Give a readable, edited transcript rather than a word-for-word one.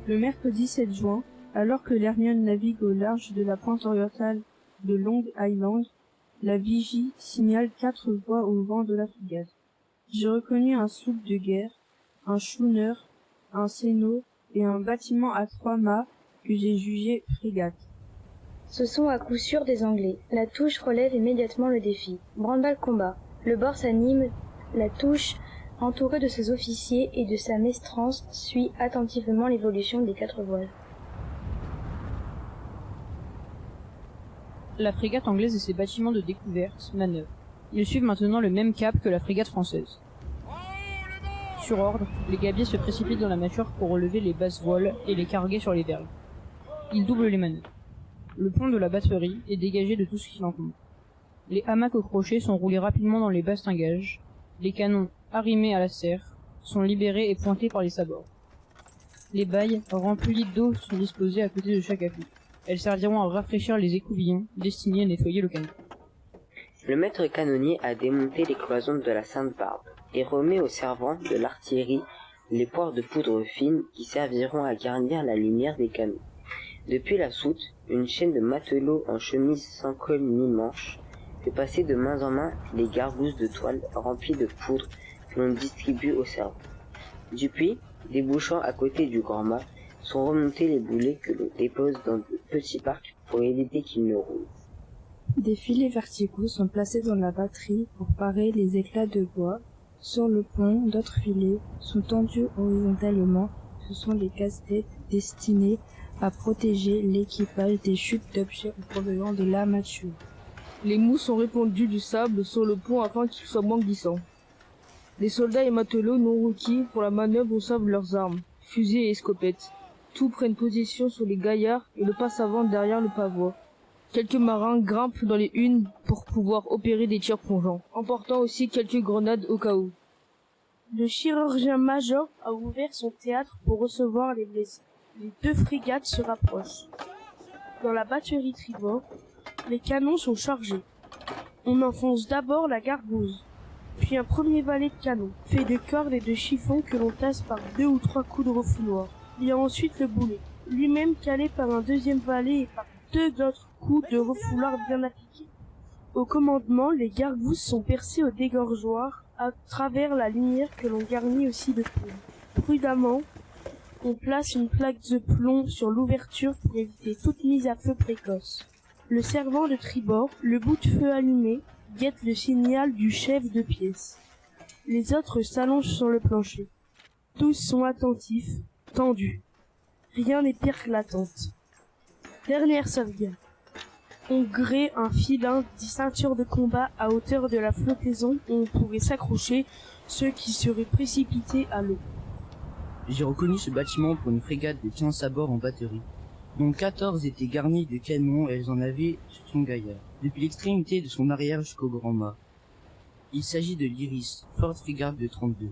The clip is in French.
Le mercredi 7 juin, alors que l'Hermione navigue au large de la pointe orientale de Long Island, la vigie signale 4 voix au vent de la frégate. J'ai reconnu un sloop de guerre, un schooner, un séno et un bâtiment à 3 mâts que j'ai jugé frégate. Ce sont à coup sûr des Anglais. La touche relève immédiatement le défi. Branle-bas le combat. Le bord s'anime, la touche, entourée de ses officiers et de sa maestrance, suit attentivement l'évolution des 4 voiles. La frégate anglaise et ses bâtiments de découverte manœuvrent. Ils suivent maintenant le même cap que la frégate française. Sur ordre, les gabiers se précipitent dans la mâture pour relever les basses voiles et les carguer sur les berges. Ils doublent les manœuvres. Le pont de la batterie est dégagé de tout ce qui l'encombre. Les hamacs au crochet sont roulés rapidement dans les bastingages. Les canons, arrimés à la serre, sont libérés et pointés par les sabords. Les bailles, remplies d'eau, sont disposées à côté de chaque appui. Elles serviront à rafraîchir les écouvillons destinés à nettoyer le canon. Le maître canonnier a démonté les cloisons de la Sainte-Barbe et remet aux servants de l'artillerie les poires de poudre fine qui serviront à garnir la lumière des canons. Depuis la soute, une chaîne de matelots en chemise sans col ni manche fait passer de main en main les gargousses de toile remplies de poudre que l'on distribue aux servants. Depuis, débouchant à côté du grand mât, sont remontés les boulets que l'on dépose dans de petits parcs pour éviter qu'ils ne roulent. Des filets verticaux sont placés dans la batterie pour parer les éclats de bois. Sur le pont, d'autres filets sont tendus horizontalement. Ce sont des casse-têtes destinés à protéger l'équipage des chutes d'objets provenant de l'armature. Les mousses ont répandu du sable sur le pont afin qu'il soit moins glissant. Les soldats et matelots non requis pour la manœuvre savent leurs armes, fusils et escopettes. Tous prennent position sur les gaillards et le passe avant derrière le pavois. Quelques marins grimpent dans les hunes pour pouvoir opérer des tirs plongeants, emportant aussi quelques grenades au cas où. Le chirurgien-major a ouvert son théâtre pour recevoir les blessés. Les 2 frégates se rapprochent. Dans la batterie tribord, les canons sont chargés. On enfonce d'abord la gargouze, puis un premier valet de canon, fait de cordes et de chiffons que l'on tasse par 2 ou 3 coups de refouloir. Il y a ensuite le boulet, lui-même calé par un deuxième valet et par 2 autres coups de refouloir bien appliqués. Au commandement, les gargousses sont percées au dégorgeoir à travers la lumière que l'on garnit aussi de plomb. Prudemment, on place une plaque de plomb sur l'ouverture pour éviter toute mise à feu précoce. Le servant de tribord, le bout de feu allumé, guette le signal du chef de pièce. Les autres s'allongent sur le plancher. Tous sont attentifs, tendus. Rien n'est pire que l'attente. Dernière sauvegarde. On grée un filin de ceinture de combat à hauteur de la flottaison où on pourrait s'accrocher ceux qui seraient précipités à l'eau. J'ai reconnu ce bâtiment pour une frégate de 15 sabords en batterie, dont 14 étaient garnis de canons et elles en avaient sur son gaillard, depuis l'extrémité de son arrière jusqu'au grand mât. Il s'agit de l'Iris, forte frégate de 32.